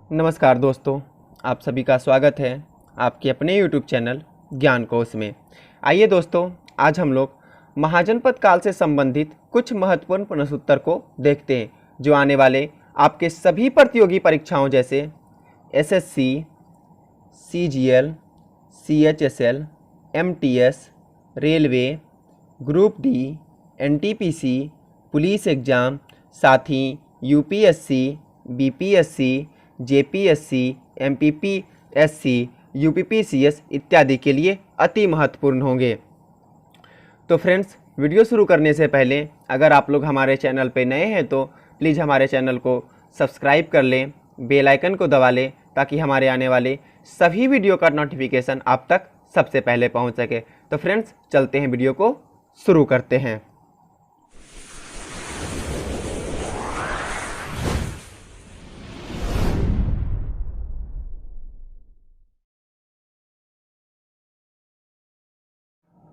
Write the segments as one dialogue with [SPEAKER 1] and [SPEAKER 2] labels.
[SPEAKER 1] नमस्कार दोस्तों, आप सभी का स्वागत है आपके अपने YouTube चैनल ज्ञान कोश में। आइए दोस्तों, आज हम लोग महाजनपद काल से संबंधित कुछ महत्वपूर्ण प्रश्नोत्तर को देखते हैं जो आने वाले आपके सभी प्रतियोगी परीक्षाओं जैसे SSC, CGL, CHSL, MTS, railway, group D, NTPC, police exam, साथ ही UPSC, BPSC, JPSC, MPPSC, UPPCS इत्यादि के लिए अति महत्वपूर्ण होंगे। तो फ्रेंड्स, वीडियो शुरू करने से पहले अगर आप लोग हमारे चैनल पर नए हैं तो प्लीज़ हमारे चैनल को सब्सक्राइब कर लें, बेल आइकन को दबा लें ताकि हमारे आने वाले सभी वीडियो का नोटिफिकेशन आप तक सबसे पहले पहुंच सके। तो फ्रेंड्स, चलते हैं, वीडियो को शुरू करते हैं।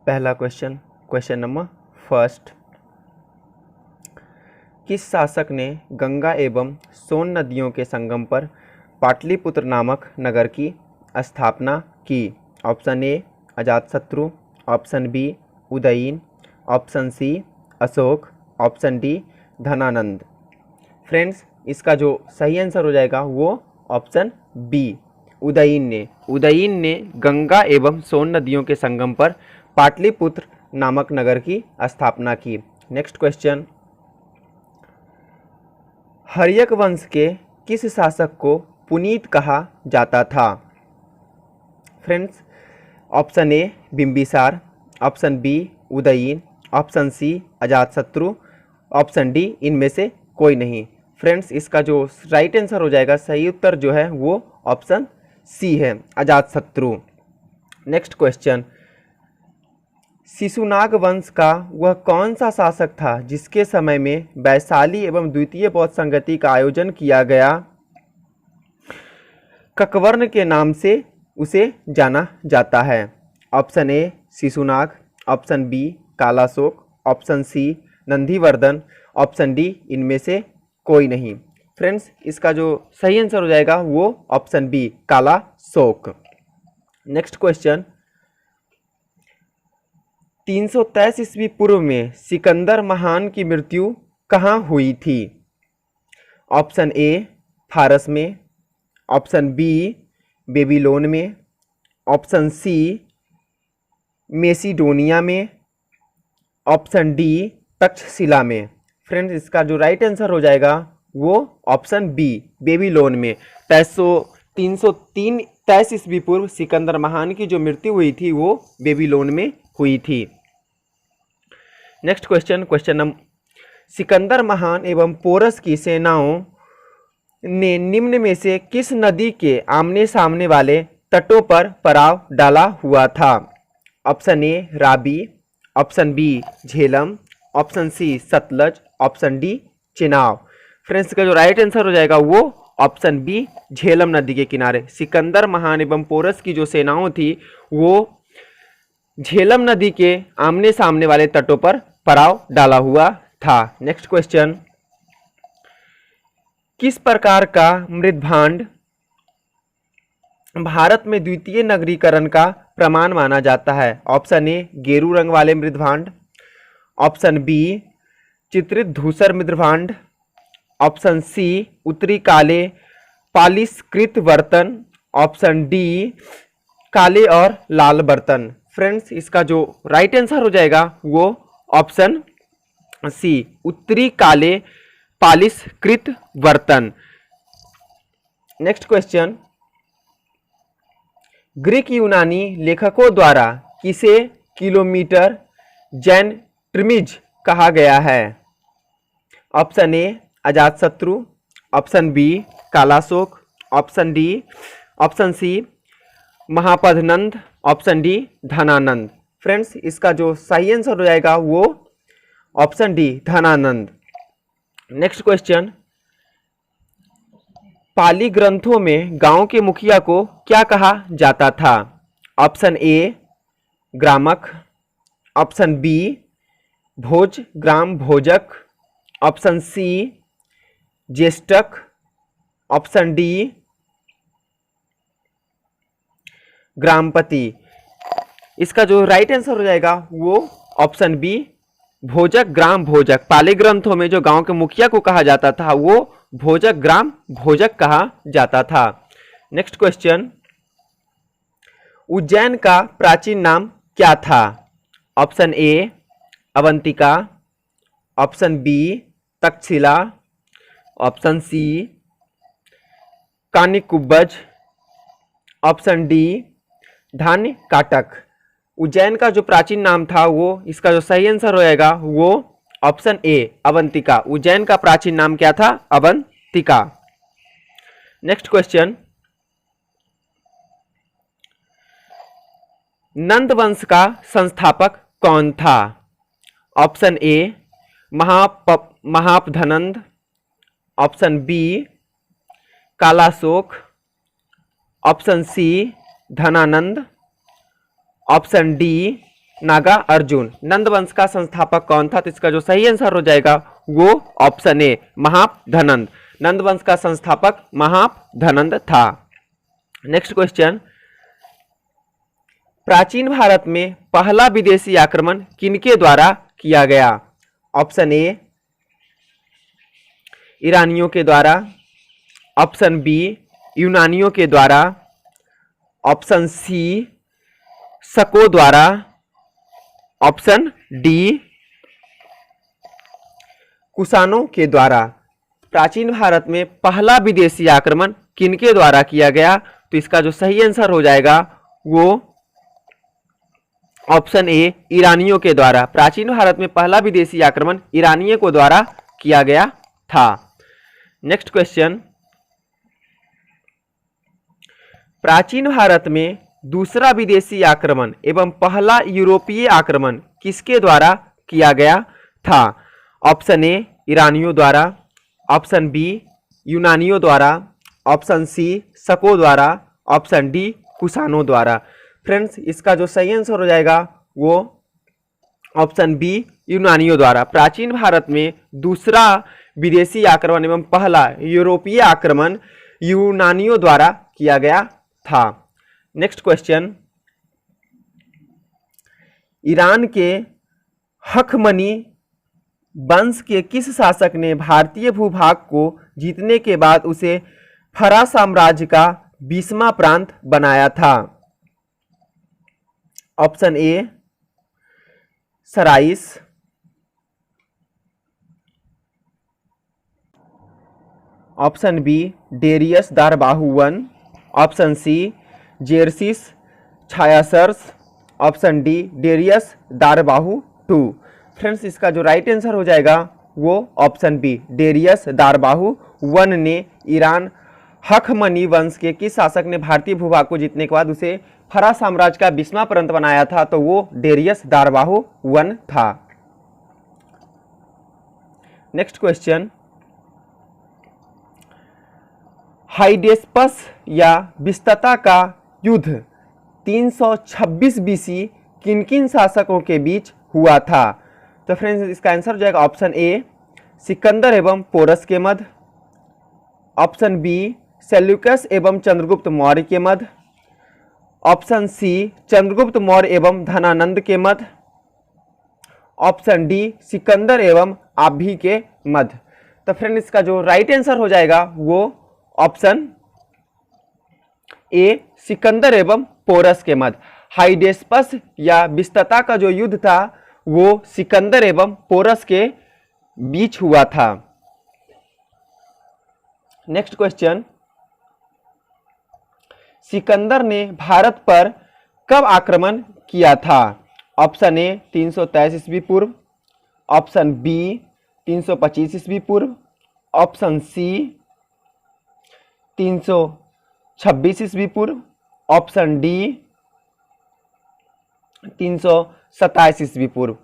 [SPEAKER 1] पहला क्वेश्चन नंबर फर्स्ट। किस शासक ने गंगा एवं सोन नदियों के संगम पर पाटलिपुत्र नामक नगर की स्थापना की? Option A Ajatashatru, option B Udayin, option C Ashok, option D Dhanananda. Friends, इसका जो सही आंसर हो जाएगा वो ऑप्शन बी उदयीन ने गंगा एवं सोन नदियों के संगम पर पाटलिपुत्र नामक नगर की स्थापना की। Next question. हर्यक वंश के किस शासक को पुनीत कहा जाता था? Friends, option A Bimbisara, option B Udayin, option C Ajatashatru, option D इनमें से कोई नहीं। फ्रेंड्स, इसका जो राइट आंसर हो जाएगा, सही उत्तर जो है वो ऑप्शन सी है, अजातशत्रु। Next question. शिशुनाग वंश का वह कौन सा शासक था जिसके समय में वैशाली एवं द्वितीय बौद्ध संगति का आयोजन किया गया? ककवर्ण के नाम से उसे जाना जाता है। Option A Shishunaga, option B Kalashoka, option C Nandivardhana, option D इनमें से कोई नहीं। फ्रेंड्स, इसका जो सही आंसर हो जाएगा वो option B Kalashoka. Next question. 323 ईस्वी पूर्व में सिकंदर महान की मृत्यु कहाँ हुई थी? ऑप्शन ए फारस में, ऑप्शन बी बेबीलोन में, ऑप्शन सी मेसिडोनिया में, ऑप्शन डी तक्षशिला में। फ्रेंड्स, इसका जो राइट आंसर हो जाएगा वो ऑप्शन बी बेबीलोन में। 323 ईस्वी पूर्व सिकंदर महान की जो मृत्यु हुई थी वो बेबीलोन में हुई थी। Next question number. सिकंदर महान एवं पोरस की सेनाओं ने निम्न में से किस नदी के आमने सामने वाले तटों पर पड़ाव डाला हुआ था? Option A Ravi, option B Jhelum, option C Sutlej, option D Chenab. Friends, का जो राइट आंसर हो जाएगा वो ऑप्शन बी झेलम नदी के किनारे सिकंदर महान एवं पोरस की जो सेनाओं थी वो झेलम नदी के आमने सामने वाले तटों पर पड़ाव डाला हुआ था। Next question. किस प्रकार का मृद्भांड भारत में द्वितीय नगरीकरण का प्रमाण माना जाता है? ऑप्शन ए गेरू रंग वाले मृद्भांड, ऑप्शन बी चित्रित धूसर मृद्भांड, ऑप्शन सी उत्तरी काले पालिशकृत बर्तन, ऑप्शन डी काले और लाल बर्तन। फ्रेंड्स, इसका जो राइट आंसर हो जाएगा वो ऑप्शन सी उत्तरी काले पालिशकृत बर्तन। Next question. ग्रीक यूनानी लेखकों द्वारा किसे किलोमीटर जैनट्रिमिज कहा गया है? Option A Ajatashatru, option B Kalashoka, option D, option C Mahapadmananda, option D Dhanananda. Friends, इसका जो सही आंसर हो जाएगा वो option D Dhanananda. Next question. Pali ग्रंथों में गांव के मुखिया को क्या कहा जाता था? ऑप्शन ए ग्रामक, ऑप्शन बी भोज ग्राम भोजक, ऑप्शन सी ज्येष्ठक, ऑप्शन डी ग्रामपति। इसका जो राइट आंसर हो जाएगा वो ऑप्शन बी भोजक ग्राम भोजक। पाली ग्रंथों में जो गांव के मुखिया को कहा जाता था वो भोजक ग्राम भोजक कहा जाता था। नेक्स्ट क्वेश्चन, उज्जैन का प्राचीन नाम क्या था? Option A Avantika, option B Takshashila, option C Kanyakubja, option D Dhanyakataka. Ujjain का जो प्राचीन नाम था वो, इसका जो सही आंसर हो जाएगा वो ऑप्शन ए अवंतिका। उज्जैन का प्राचीन नाम क्या था? अवंतिका। नेक्स्ट क्वेश्चन, नंद वंश का संस्थापक कौन था? Option A Mahapadmananda, option B Kalashoka, option C Dhanananda, option D Nagarjuna. Nanda वंश का संस्थापक कौन था? तो इसका जो सही आंसर हो जाएगा वो ऑप्शन ए महापधनंद। नंद वंश का संस्थापक महापधनंद था। नेक्स्ट क्वेश्चन, प्राचीन भारत में पहला विदेशी आक्रमण किनके द्वारा किया गया? ऑप्शन ए ईरानियों के द्वारा, ऑप्शन बी यूनानियों के द्वारा, ऑप्शन सी शकों द्वारा, ऑप्शन डी कुषाणों के द्वारा। प्राचीन भारत में पहला विदेशी आक्रमण किनके द्वारा किया गया? तो इसका जो सही आंसर हो जाएगा वो ऑप्शन ए ईरानियों के द्वारा। प्राचीन भारत में पहला विदेशी आक्रमण ईरानियों को द्वारा किया गया था। नेक्स्ट क्वेश्चन, प्राचीन भारत में दूसरा विदेशी आक्रमण एवं पहला यूरोपीय आक्रमण किसके द्वारा किया गया था? ऑप्शन ए ईरानियों द्वारा, ऑप्शन बी यूनानियों द्वारा, ऑप्शन सी शकों द्वारा, ऑप्शन डी कुषाणों द्वारा। फ्रेंड्स, इसका जो सही आंसर हो जाएगा वो ऑप्शन बी यूनानियों द्वारा। प्राचीन भारत में दूसरा विदेशी आक्रमण एवं पहला यूरोपीय आक्रमण यूनानियों द्वारा किया गया था। नेक्स्ट क्वेश्चन, ईरान के हखमनी वंश के किस शासक ने भारतीय भूभाग को जीतने के बाद उसे फरा साम्राज्य का 20वां प्रांत बनाया था? Option A Cyrus, option B Darius Darayavahu one, option C Xerxes Khshayarsha, option D Darius Darayavahu two. Friends, इसका जो राइट आंसर हो जाएगा वो option B Darius Darayavahu one ने ईरान हखमनी वंश के किस शासक ने भारतीय भूभाग को जीतने के बाद उसे फरा साम्राज्य का 20वां प्रांत बनाया था? तो वो डेरियस दारबाहु वन था। नेक्स्ट क्वेश्चन, हाइडेस्पस या बिस्तता का युद्ध 326 बीसी किन किन शासकों के बीच हुआ था? तो फ्रेंड्स, इसका आंसर हो जाएगा ऑप्शन ए सिकंदर एवं पोरस के मध्य, ऑप्शन बी सेल्यूकस एवं चंद्रगुप्त मौर्य के मध्य, ऑप्शन सी चंद्रगुप्त मौर्य एवं धनानंद के मध्य, ऑप्शन डी सिकंदर एवं आभि के मध्य। तो फ्रेंड, इसका जो राइट आंसर हो जाएगा वो ऑप्शन ए सिकंदर एवं पोरस के मध्य। हाइडेस्पस या बिस्तता का जो युद्ध था वो सिकंदर एवं पोरस के बीच हुआ था। नेक्स्ट क्वेश्चन, सिकंदर ने भारत पर कब आक्रमण किया था? ऑप्शन ए 323 ईस्वी पूर्व, ऑप्शन बी 325 ईस्वी पूर्व, ऑप्शन सी 326 ईस्वी पूर्व, ऑप्शन डी 327 ईस्वी पूर्व।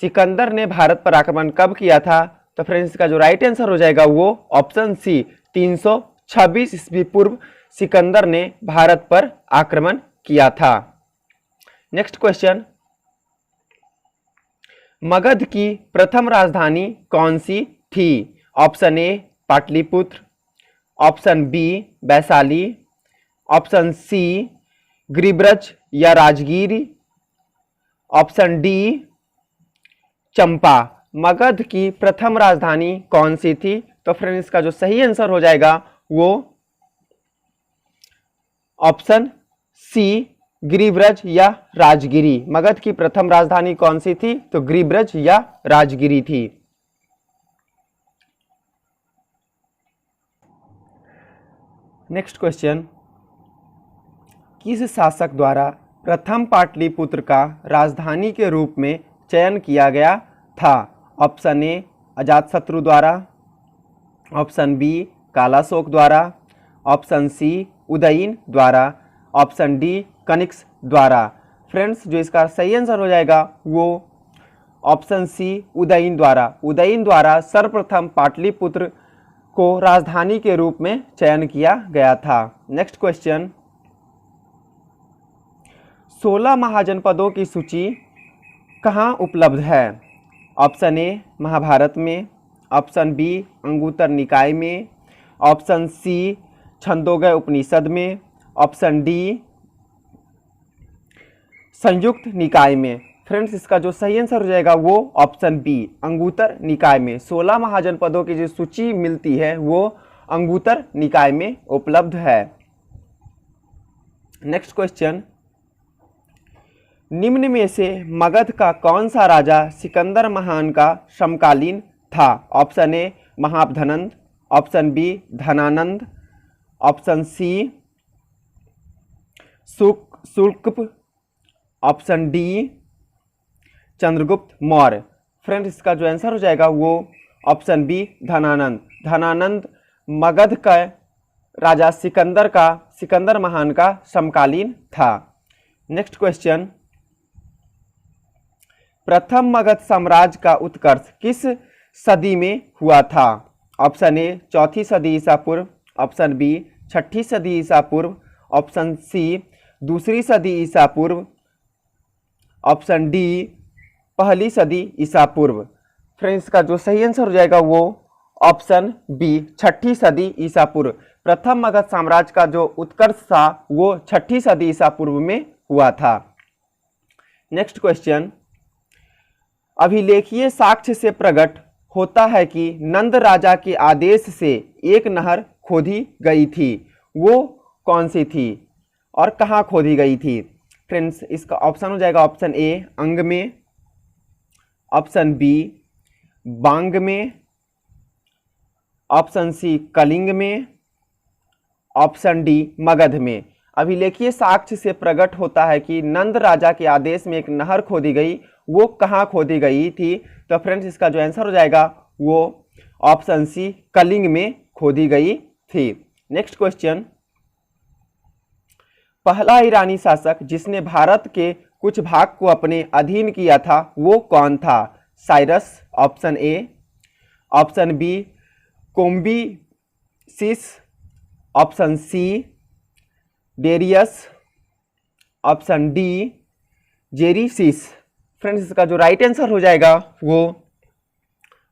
[SPEAKER 1] सिकंदर ने भारत पर आक्रमण कब किया था? तो फ्रेंड्स, का जो राइट आंसर हो जाएगा वो ऑप्शन सी 326 ईस्वी पूर्व सिकंदर ने भारत पर आक्रमण किया था। नेक्स्ट क्वेश्चन, मगध की प्रथम राजधानी कौन सी थी? Option A Pataliputra, option B Vaishali, option C गिरिब्रज या राजगीर। Option D Champa. मगध की प्रथम राजधानी कौन सी थी? तो फ्रेंड्स इसका जो सही आंसर हो जाएगा वो ऑप्शन सी गिरिब्रज या राजगिरी। मगध की प्रथम राजधानी कौन सी थी? तो गिरिब्रज या राजगिरी थी। नेक्स्ट क्वेश्चन, किस शासक द्वारा प्रथम पाटलिपुत्र का राजधानी के रूप में चयन किया गया था? ऑप्शन ए अजातशत्रु द्वारा, ऑप्शन बी कालाशोक द्वारा, ऑप्शन सी उदयीन द्वारा, ऑप्शन डी कनिष्क द्वारा। फ्रेंड्स जो इसका सही आंसर हो जाएगा वो ऑप्शन सी उदयीन द्वारा। उदयीन द्वारा सर्वप्रथम पाटलिपुत्र को राजधानी के रूप में चयन किया गया था। नेक्स्ट क्वेश्चन, 16 महाजनपदों की सूची कहाँ उपलब्ध है? ऑप्शन ए महाभारत में, ऑप्शन बी अंगुत्तर निकाय में, ऑप्शन सी छंदोग्य उपनिषद में, ऑप्शन डी संयुक्त निकाय में। फ्रेंड्स इसका जो सही आंसर हो जाएगा वो ऑप्शन बी अंगुत्तर निकाय में। 16 महाजनपदों की जो सूची मिलती है वो अंगुत्तर निकाय में उपलब्ध है। नेक्स्ट क्वेश्चन, निम्न में से मगध का कौन सा राजा सिकंदर महान का समकालीन था? Option A Mahapadmananda, option B Dhanananda, option C शुल्क, option D Chandragupta Maurya. Friends इसका जो आंसर हो जाएगा वो ऑप्शन बी धनानंद। धनानंद मगध का राजा सिकंदर महान का समकालीन था। नेक्स्ट क्वेश्चन, प्रथम मगध साम्राज्य का उत्कर्ष किस सदी में हुआ था? ऑप्शन ए 4वीं सदी ईसा पूर्व, ऑप्शन बी 6ठी सदी ईसा पूर्व, ऑप्शन सी 2री सदी ईसा पूर्व, ऑप्शन डी 1ली सदी ईसा पूर्व। फ्रेंड्स का जो सही आंसर हो जाएगा वो ऑप्शन बी 6ठी सदी ईसा पूर्व। प्रथम मगध साम्राज्य का जो उत्कर्ष था वो 6ठी सदी ईसा पूर्व में हुआ था। नेक्स्ट क्वेश्चन, अभिलेखीय साक्ष्य से प्रकट होता है कि नंद राजा के आदेश से एक नहर खोदी गई थी, वो कौन सी थी और कहाँ खोदी गई थी? फ्रेंड्स इसका ऑप्शन हो जाएगा ऑप्शन ए अंग में, ऑप्शन बी बांग में, ऑप्शन सी कलिंग में, ऑप्शन डी मगध में। अभिलेखीय साक्ष्य से प्रकट होता है कि नंद राजा के आदेश में एक नहर खोदी गई, वो कहाँ खोदी गई थी? तो फ्रेंड्स इसका जो आंसर हो जाएगा वो ऑप्शन सी कलिंग में खोदी गई थी। नेक्स्ट क्वेश्चन, पहला ईरानी शासक जिसने भारत के कुछ भाग को अपने अधीन किया था वो कौन था? Cyrus, option A, option B Cambyses, option C Darius, option D Xerxes. Friends इसका जो राइट आंसर हो जाएगा वो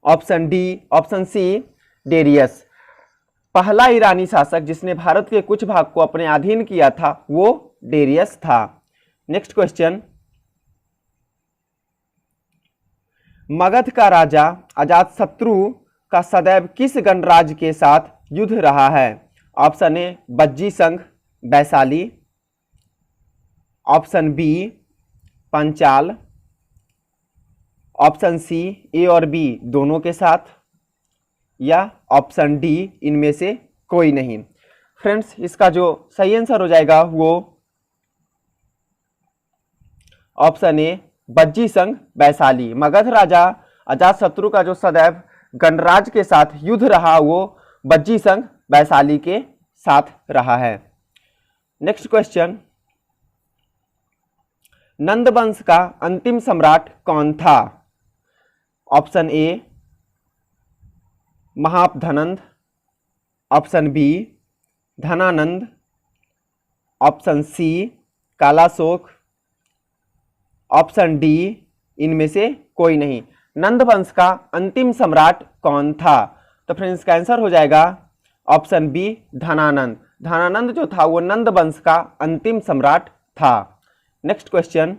[SPEAKER 1] option D option C Darius. पहला ईरानी शासक जिसने भारत के कुछ भाग को अपने अधीन किया था वो डेरियस था। नेक्स्ट क्वेश्चन, मगध का राजा अजातशत्रु का सदैव किस गणराज्य के साथ युद्ध रहा है? Option A Vajji Sangha Vaishali, option B Panchal, option C A और बी दोनों के साथ, या ऑप्शन डी इनमें से कोई नहीं। फ्रेंड्स इसका जो सही आंसर हो जाएगा वो ऑप्शन ए बज्जी संघ वैशाली। मगध राजा अजातशत्रु का जो सदैव गणराज्य के साथ युद्ध रहा वो बज्जी संघ वैशाली के साथ रहा है। नेक्स्ट क्वेश्चन, नंद वंश का अंतिम सम्राट कौन था? Option A Mahapadmananda, option B Dhanananda, option C Kalashoka, option D इनमें से कोई नहीं। नंद वंश का अंतिम सम्राट कौन था? तो फ्रेंड्स इसका आंसर हो जाएगा ऑप्शन बी धनानंद। धनानंद जो था वो नंद वंश का अंतिम सम्राट था। नेक्स्ट क्वेश्चन,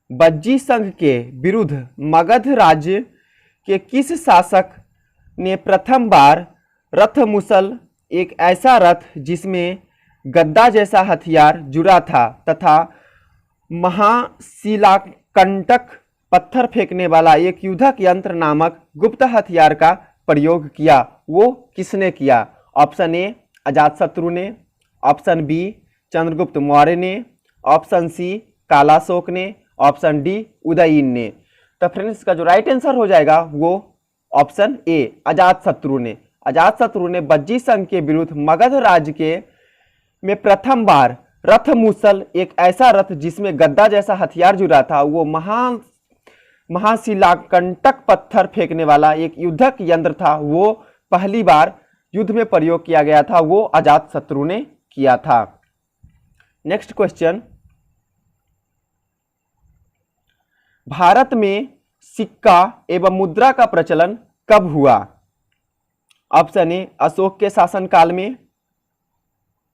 [SPEAKER 1] बज्जी संघ के विरुद्ध मगध राज्य के किस शासक ने प्रथम बार रथ मुसल, एक ऐसा रथ जिसमें गद्दा जैसा हथियार जुड़ा था तथा महाशिलाकंटक पत्थर फेंकने वाला एक युद्धक यंत्र नामक गुप्त हथियार का प्रयोग किया, वो किसने किया? ऑप्शन ए अजातशत्रु ने, ऑप्शन बी चंद्रगुप्त मौर्य ने, ऑप्शन सी कालाशोक ने, ऑप्शन डी उदयीन ने। तो फ्रेंड्स इसका जो राइट आंसर हो जाएगा वो ऑप्शन ए अजातशत्रु ने। अजातशत्रु ने बज्जी संघ के विरुद्ध मगध राज्य के में प्रथम बार रथ मुसल, एक ऐसा रथ जिसमें गद्दा जैसा हथियार जुड़ा था, वो महाशिलाकंटक पत्थर फेंकने वाला एक युद्धक यंत्र था, वो पहली बार युद्ध में प्रयोग किया गया था, वो अजातशत्रु ने किया था। नेक्स्ट क्वेश्चन, भारत में सिक्का एवं मुद्रा का प्रचलन कब हुआ? ऑप्शन ए अशोक के शासनकाल में,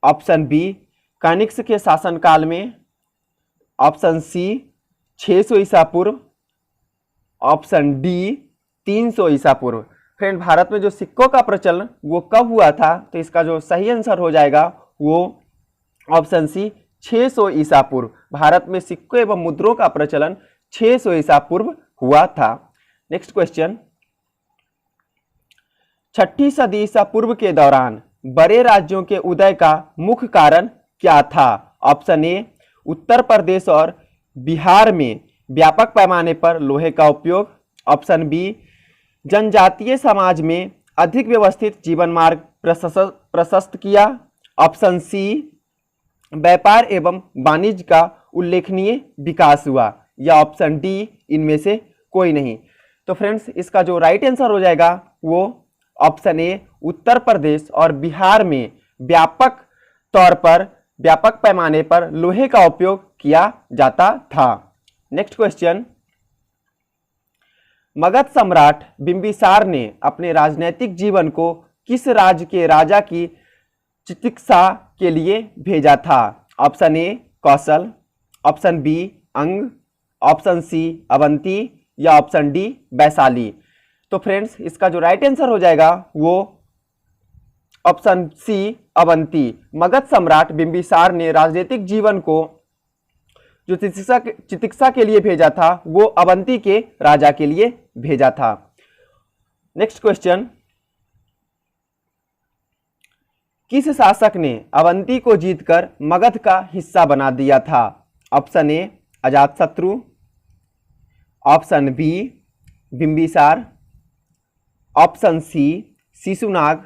[SPEAKER 1] ऑप्शन बी कनिष्क के शासनकाल में, ऑप्शन सी 600 ईसा पूर्व, ऑप्शन डी 300 ईसा पूर्व। फ्रेंड भारत में जो सिक्कों का प्रचलन वो कब हुआ था? तो इसका जो सही आंसर हो जाएगा वो ऑप्शन सी 600 ईसा पूर्व। भारत में सिक्कों एवं मुद्रों का प्रचलन 600 ईसा पूर्व हुआ था। नेक्स्ट क्वेश्चन, 6ठी सदी ईसा पूर्व के दौरान बड़े राज्यों के उदय का मुख्य कारण क्या था? ऑप्शन ए उत्तर प्रदेश और बिहार में व्यापक पैमाने पर लोहे का उपयोग, ऑप्शन बी जनजातीय समाज में अधिक व्यवस्थित जीवन मार्ग प्रशस्त किया, ऑप्शन सी व्यापार एवं वाणिज्य का उल्लेखनीय विकास हुआ, या ऑप्शन डी इनमें से कोई नहीं। तो फ्रेंड्स इसका जो राइट आंसर हो जाएगा वो ऑप्शन ए उत्तर प्रदेश और बिहार में व्यापक तौर पर, व्यापक पैमाने पर लोहे का उपयोग किया जाता था। नेक्स्ट क्वेश्चन, मगध सम्राट बिंबिसार ने अपने राजनीतिक जीवन को किस राज्य के राजा की चिकित्सा के लिए भेजा था? Option A Kaushal, option B Anga, option C Avanti, या ऑप्शन डी वैशाली। तो फ्रेंड्स इसका जो राइट आंसर हो जाएगा वो ऑप्शन सी अवंती। मगध सम्राट बिंबिसार ने राजनीतिक जीवन को जो चिकित्सा के लिए भेजा था वो अवंती के राजा के लिए भेजा था। नेक्स्ट क्वेश्चन, किस शासक ने अवंती को जीतकर मगध का हिस्सा बना दिया था? Option A Ajatashatru, option B Bimbisara, option C Shishunaga,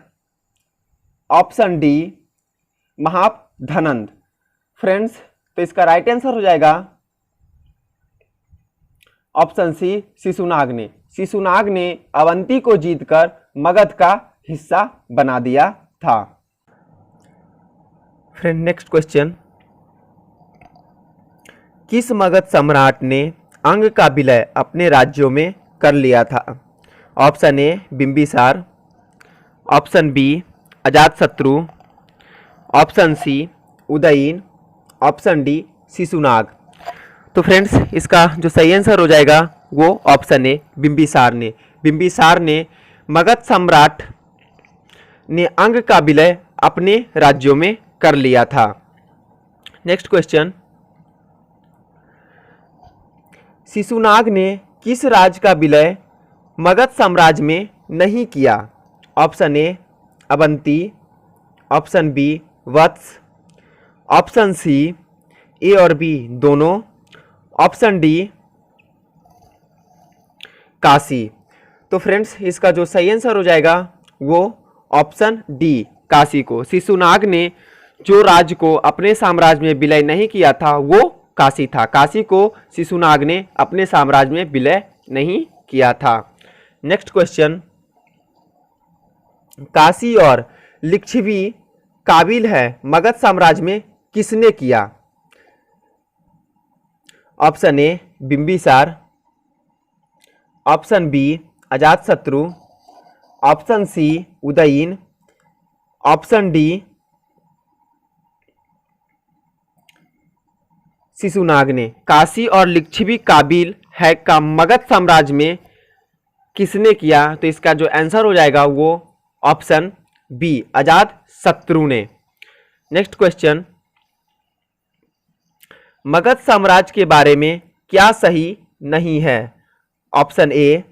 [SPEAKER 1] option D Mahadhananda. Friends तो इसका राइट आंसर हो जाएगा ऑप्शन सी शिशुनाग ने। शिशुनाग ने अवंती को जीतकर मगध का हिस्सा बना दिया था। फ्रेंड नेक्स्ट क्वेश्चन, किस मगध सम्राट ने अंग का विलय अपने राज्यों में कर लिया था? Option A Bimbisara, option B Ajatashatru, option C Udayin, option D Shishunaga. तो फ्रेंड्स इसका जो सही आंसर हो जाएगा वो ऑप्शन ए बिंबिसार ने। बिंबिसार ने मगध सम्राट ने अंग का विलय अपने राज्यों में कर लिया था। नेक्स्ट क्वेश्चन, शिशुनाग ने किस राज्य का विलय मगध साम्राज्य में नहीं किया? Option A Avanti, option B Vatsa, option C A और बी दोनों, ऑप्शन डी काशी। तो फ्रेंड्स इसका जो सही आंसर हो जाएगा वो ऑप्शन डी काशी को। शिशुनाग ने जो राज्य को अपने साम्राज्य में विलय नहीं किया था वो काशी था। काशी को शिशुनाग ने अपने साम्राज्य में विलय नहीं किया था। नेक्स्ट क्वेश्चन, काशी और लिच्छवी काबिल है मगध साम्राज्य में किसने किया? Option A Bimbisara, option B Ajatashatru, option C Udayin, option D Shishunaga ने काशी और लिच्छवी काबिल है का मगध साम्राज्य में किसने किया? तो इसका जो आंसर हो जाएगा वो ऑप्शन बी अजात शत्रु ने। नेक्स्ट क्वेश्चन, मगध साम्राज्य के बारे में क्या सही नहीं है? ऑप्शन ए,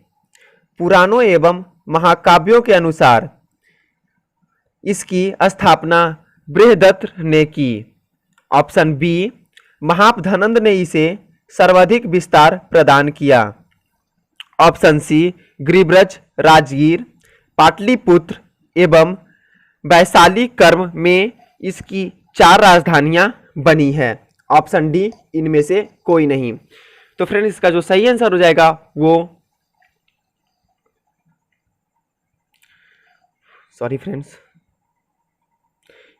[SPEAKER 1] पुराणों एवं महाकाव्यों के अनुसार इसकी स्थापना बृहदत्त ने की। ऑप्शन बी, महापधनंद ने इसे सर्वाधिक विस्तार प्रदान किया। ऑप्शन सी, गिरिब्रज, राजगीर, पाटलिपुत्र एवं वैशाली कर्म में इसकी 4 राजधानियां बनी है। ऑप्शन डी, इनमें से कोई नहीं। तो फ्रेंड्स इसका जो सही आंसर हो जाएगा वो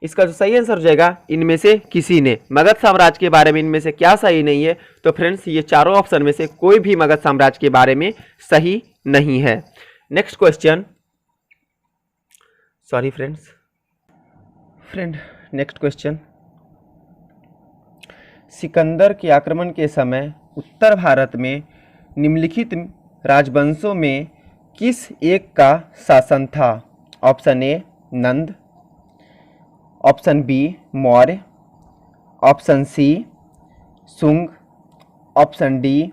[SPEAKER 1] इसका जो सही आंसर हो जाएगा इनमें से किसी ने। मगध साम्राज्य के बारे में इनमें से क्या सही नहीं है? तो फ्रेंड्स ये चारों ऑप्शन में से कोई भी मगध साम्राज्य के बारे में सही नहीं है। Next question, next question, Sikandar के आक्रमण के समय उत्तर भारत में निम्नलिखित राजवंशों में किस एक का शासन था? Option A, Nanda, option B, Maurya, option C, Shunga, option D,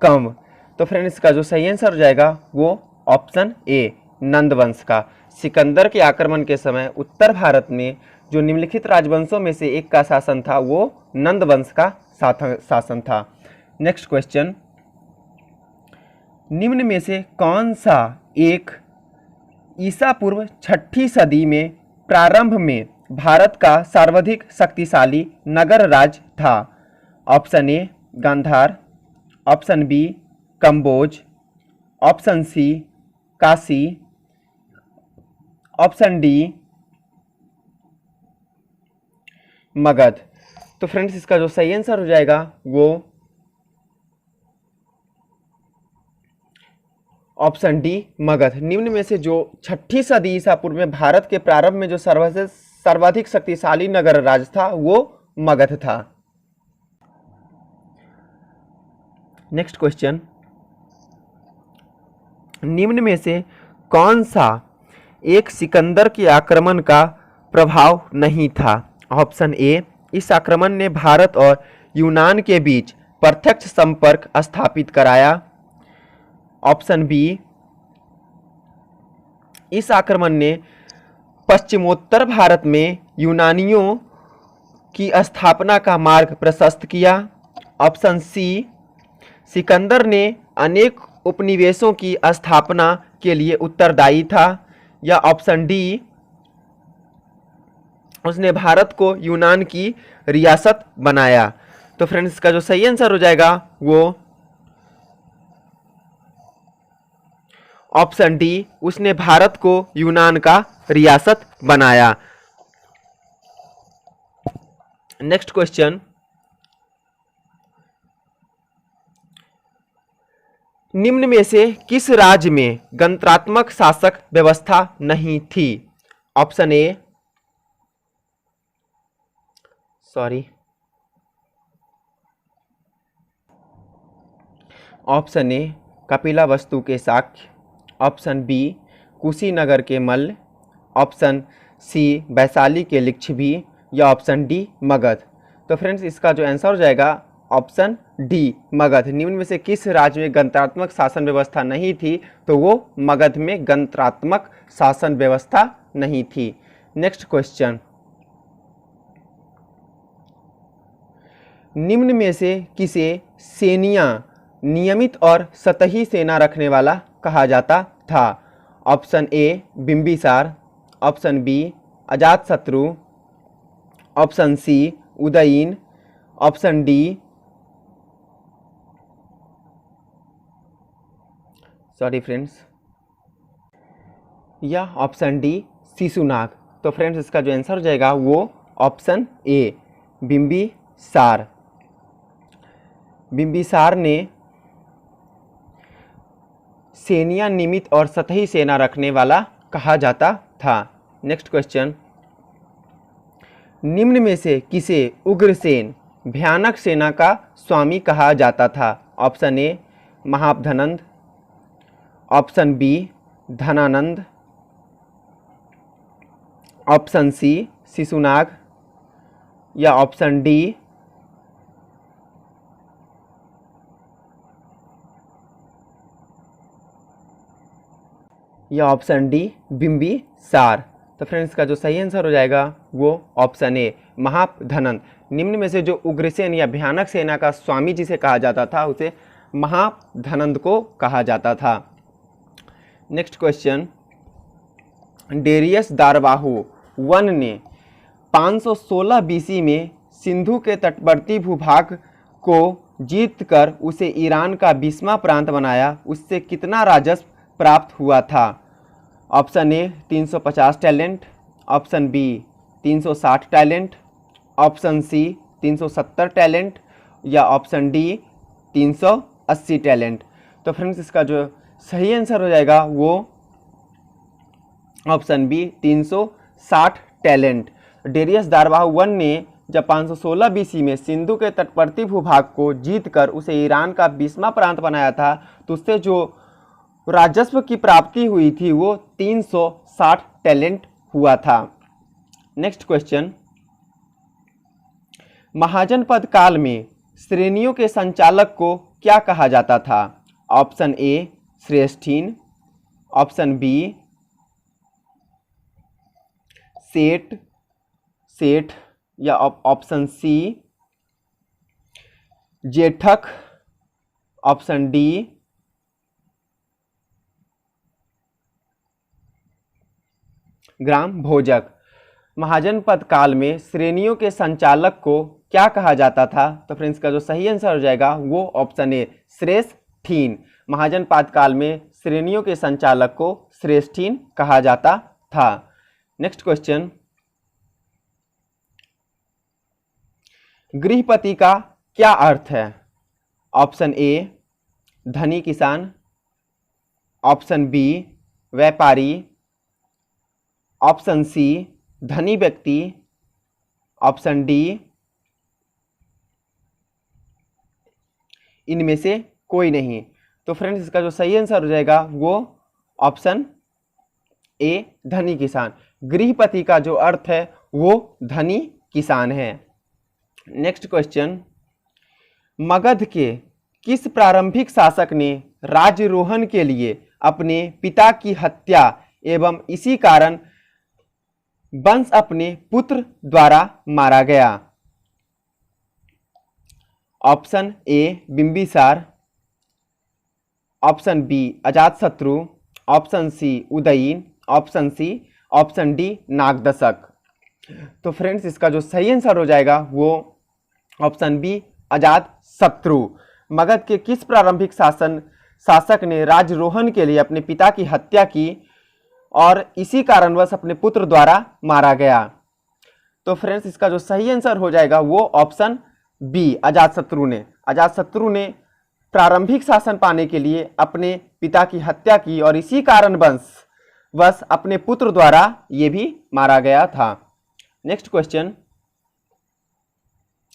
[SPEAKER 1] Kanva. तो फ्रेंड्स इसका जो सही आंसर हो जाएगा वो ऑप्शन ए, नंद वंश का। सिकंदर के आक्रमण के समय उत्तर भारत में जो निम्नलिखित राजवंशों में से एक का शासन था वो नंद वंश का शासन था। नेक्स्ट क्वेश्चन, निम्न में से कौन सा एक ईसा पूर्व 6ठी सदी में प्रारंभ में भारत का सर्वाधिक शक्तिशाली नगर राज्य था? Option A, Gandhara, option B, Kamboja, option C, Kashi, option D, Magadha. तो फ्रेंड्स इसका जो सही आंसर हो जाएगा वो ऑप्शन डी, मगध। निम्न में से जो 6ठी सदी ईसा पूर्व में भारत के प्रारंभ में जो सर्वाधिक शक्तिशाली नगर राज्य था वो मगध था। नेक्स्ट क्वेश्चन, निम्न में से कौन सा एक सिकंदर के आक्रमण का प्रभाव नहीं था? ऑप्शन ए, इस आक्रमण ने भारत और यूनान के बीच प्रत्यक्ष संपर्क स्थापित कराया। ऑप्शन बी, इस आक्रमण ने पश्चिमोत्तर भारत में यूनानियों की स्थापना का मार्ग प्रशस्त किया। ऑप्शन सी, सिकंदर ने अनेक उपनिवेशों की स्थापना के लिए उत्तरदायी था। या ऑप्शन डी, उसने भारत को यूनान की रियासत बनाया। तो फ्रेंड्स इसका जो सही आंसर हो जाएगा वो ऑप्शन डी, उसने भारत को यूनान का रियासत बनाया। नेक्स्ट क्वेश्चन, निम्न में से किस राज्य में गणतंत्रात्मक शासक व्यवस्था नहीं थी? ऑप्शन ए, ऑप्शन ए, कपिलावस्तु के शाक्य, ऑप्शन बी, कुशीनगर के मल्ल, ऑप्शन सी, वैशाली के लिच्छवी, या ऑप्शन डी, मगध। तो फ्रेंड्स इसका जो आंसर हो जाएगा ऑप्शन डी, मगध। निम्न में से किस राज्य में गणतंत्रात्मक शासन व्यवस्था नहीं थी? तो वो मगध में गणतंत्रात्मक शासन व्यवस्था नहीं थी। नेक्स्ट क्वेश्चन, निम्न में से किसे सेनिया नियमित और सतही सेना रखने वाला कहा जाता था? Option A, Bimbisara, option B, Ajatashatru, option C, Udayin, option D, या ऑप्शन डी, शिशुनाग। तो फ्रेंड्स इसका जो आंसर हो जाएगा वो ऑप्शन ए, बिंबिसार। बिंबिसार ने सेनिया नियमित और सतही सेना रखने वाला कहा जाता था। नेक्स्ट क्वेश्चन, निम्न में से किसे उग्रसेन भयानक सेना का स्वामी कहा जाता था? Option A Mahapadmananda, option B Dhanananda, option C Shishunaga, या option D option D Bimbisara. तो फ्रेंड्स का जो सही आंसर हो जाएगा वो ऑप्शन ए महापधनंद। निम्न में से जो उग्रसेन या भयानक सेना का स्वामी जिसे कहा जाता था उसे महापधनंद को कहा जाता था। Next question, Darius Darayavahu one ने 516 बीसी में सिंधु के तटवर्ती भूभाग को जीतकर उसे ईरान का 20वां प्रांत बनाया, उससे कितना राजस्व प्राप्त हुआ था? Option A 350 talent, option B 360 talent, option C 370 talent, या ऑप्शन डी 380 टैलेंट। तो फ्रेंड्स इसका जो सही आंसर हो जाएगा वो option B 360 talent. Darius Darayavahu one ने जब 516 बीसी में सिंधु के तटवर्ती भूभाग को जीतकर उसे ईरान का 20वां प्रांत बनाया था, तो उससे जो राजस्व की प्राप्ति हुई थी वो 360 टैलेंट हुआ था। नेक्स्ट क्वेश्चन, महाजनपद काल में श्रेणियों के संचालक को क्या कहा जाता था? ऑप्शन ए श्रेष्ठीन, ऑप्शन बी सेठ, या ऑप्शन सी जेठक, ऑप्शन डी ग्राम भोजक। महाजनपद काल में श्रेणियों के संचालक को क्या कहा जाता था? तो फ्रेंड्स का जो सही आंसर हो जाएगा वो ऑप्शन ए श्रेष्ठीन। महाजनपद काल में श्रेणियों के संचालक को श्रेष्ठीन कहा जाता था। नेक्स्ट क्वेश्चन, गृहपति का क्या अर्थ है? ऑप्शन ए धनी किसान, ऑप्शन बी व्यापारी, ऑप्शन सी धनी व्यक्ति, ऑप्शन डी इनमें से कोई नहीं। तो फ्रेंड्स इसका जो सही आंसर हो जाएगा वो ऑप्शन ए धनी किसान। गृहपति का जो अर्थ है वो धनी किसान है। नेक्स्ट क्वेश्चन, मगध के किस प्रारंभिक शासक ने राज्यारोहण के लिए अपने पिता की हत्या एवं इसी कारण वंश अपने पुत्र द्वारा मारा गया? Option A Bimbisara, option B Ajatashatru, option C Udayin, option D Nagadasaka. तो फ्रेंड्स इसका जो सही आंसर हो जाएगा वो ऑप्शन बी अजातशत्रु। मगध के किस प्रारंभिक शासक ने राज्यारोहण के लिए अपने पिता की हत्या की और इसी कारणवश अपने पुत्र द्वारा मारा गया? तो फ्रेंड्स इसका जो सही आंसर हो जाएगा वो ऑप्शन बी अजातशत्रु ने प्रारंभिक शासन पाने के लिए अपने पिता की हत्या की और इसी कारणवश अपने पुत्र द्वारा ये भी मारा गया था। नेक्स्ट क्वेश्चन,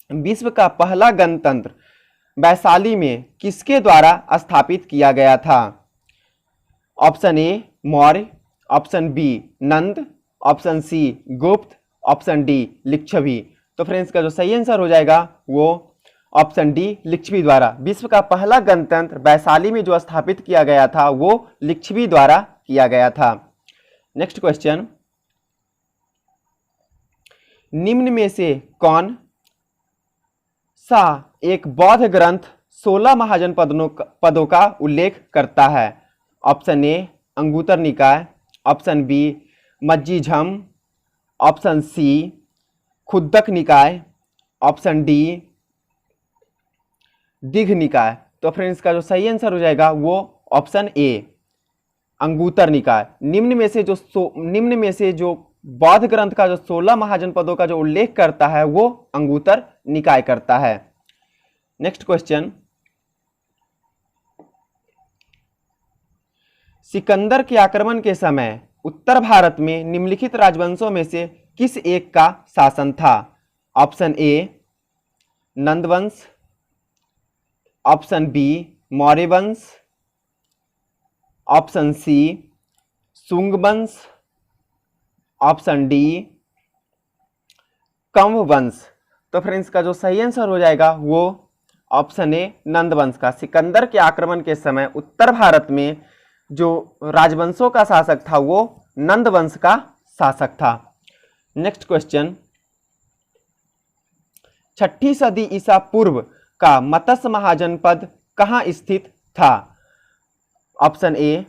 [SPEAKER 1] विश्व का पहला गणतंत्र वैशाली में किसके द्वारा स्थापित किया गया था? Option A Maurya, option B Nanda, option C Gupta, option D Licchavi. तो फ्रेंड्स का जो सही आंसर हो जाएगा वो ऑप्शन डी लिच्छवी द्वारा। विश्व का पहला गणतंत्र वैशाली में जो स्थापित किया गया था वो लिच्छवी द्वारा किया गया था। नेक्स्ट क्वेश्चन, निम्न में से कौन सा एक बौद्ध ग्रंथ 16 महाजनपदों का उल्लेख करता है? ऑप्शन ए अंगुत्तर निकाय, ऑप्शन बी मज्जीझम, ऑप्शन सी खुद्दक निकाय, ऑप्शन डी दिघ निकाय। तो फ्रेंड्स का जो सही आंसर हो जाएगा वो ऑप्शन ए अंगुत्तर निकाय। निम्न में से जो बौद्ध ग्रंथ का जो 16 महाजनपदों का जो उल्लेख करता है वो अंगुत्तर निकाय करता है। नेक्स्ट क्वेश्चन, सिकंदर के आक्रमण के समय उत्तर भारत में निम्नलिखित राजवंशों में से किस एक का शासन था? ऑप्शन ए नंद वंश, ऑप्शन बी मौर्य वंश, ऑप्शन सी शुंग वंश, ऑप्शन डी कंव वंश। तो फ्रेंड्स का जो सही आंसर हो जाएगा वो ऑप्शन ए नंद वंश का। सिकंदर के आक्रमण के समय उत्तर भारत में जो राजवंशों का शासक था वो नंद वंश का शासक था। नेक्स्ट क्वेश्चन, 6ठी सदी ईसा पूर्व का मत्स्य महाजनपद कहाँ स्थित था? ऑप्शन ए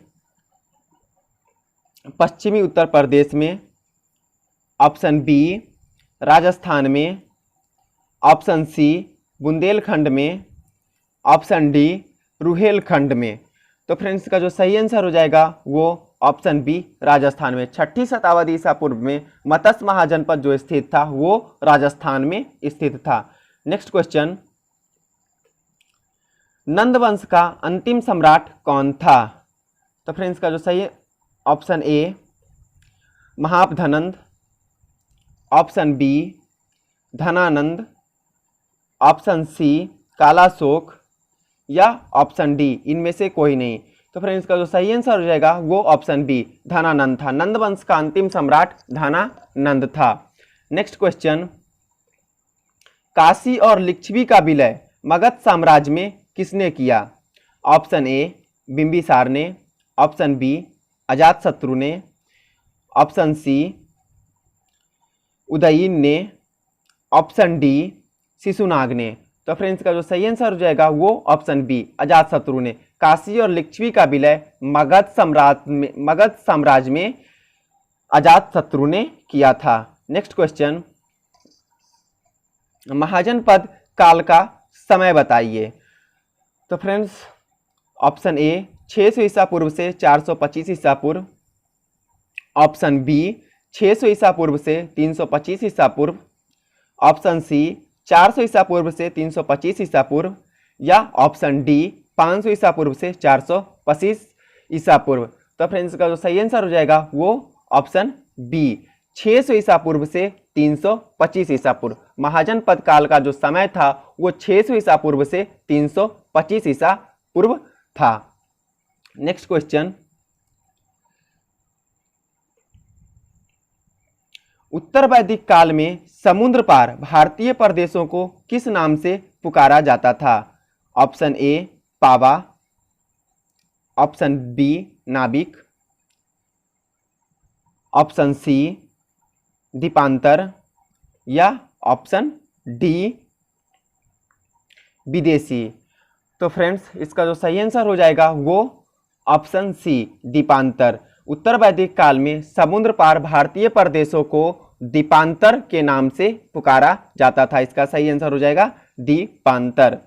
[SPEAKER 1] पश्चिमी उत्तर प्रदेश में, ऑप्शन बी राजस्थान में, ऑप्शन सी बुंदेलखंड में, ऑप्शन डी रुहेलखंड में। तो फ्रेंड्स का जो सही आंसर हो जाएगा वो ऑप्शन बी राजस्थान में। 6ठी शताब्दी ईसा पूर्व में मत्स्य महाजनपद जो स्थित था वो राजस्थान में स्थित था। नेक्स्ट क्वेश्चन, नंद वंश का अंतिम सम्राट कौन था? तो फ्रेंड्स का जो सही option A Mahapadmananda, option B Dhanananda, option C Kalashoka या ऑप्शन डी इनमें से कोई नहीं। तो फ्रेंड्स का जो सही आंसर हो जाएगा वो ऑप्शन बी धनानंद था। नंद वंश का अंतिम सम्राट धनानंद था। नेक्स्ट क्वेश्चन, काशी और लिच्छवी का विलय मगध साम्राज्य में किसने किया? ऑप्शन ए बिंबिसार ने, ऑप्शन बी अजातशत्रु ने, ऑप्शन सी उदयीन ने, ऑप्शन डी शिशुनाग ने। तो फ्रेंड्स का जो सही आंसर हो जाएगा वो ऑप्शन बी अजातशत्रु ने। काशी और लिच्छवी का विलय मगध साम्राज्य में अजातशत्रु ने किया था। नेक्स्ट क्वेश्चन, महाजनपद काल का समय बताइए। तो फ्रेंड्स ऑप्शन ए 600 ईसा पूर्व से 425 ईसा पूर्व, ऑप्शन बी 600 ईसा पूर्व से 325 ईसा पूर्व, ऑप्शन सी 400 ईसा पूर्व से 325 ईसा पूर्व या ऑप्शन डी 500 ईसा पूर्व से 425 ईसा पूर्व। तो फ्रेंड्स का जो सही आंसर हो जाएगा वो ऑप्शन बी 600 ईसा पूर्व से 325 ईसा पूर्व। महाजनपद काल का जो समय था वो 600 ईसा पूर्व से 325 ईसा पूर्व था। नेक्स्ट क्वेश्चन, उत्तर वैदिक काल में समुद्र पार भारतीय प्रदेशों को किस नाम से पुकारा जाता था? ऑप्शन ए पावा, ऑप्शन बी नाविक, ऑप्शन सी द्वीपांतर या ऑप्शन डी विदेशी। तो फ्रेंड्स इसका जो सही आंसर हो जाएगा वो ऑप्शन सी द्वीपांतर। उत्तर वैदिक काल में समुद्र पार भारतीय प्रदेशों को द्वीपांतर के नाम से पुकारा जाता था। इसका सही आंसर हो जाएगा द्वीपांतर।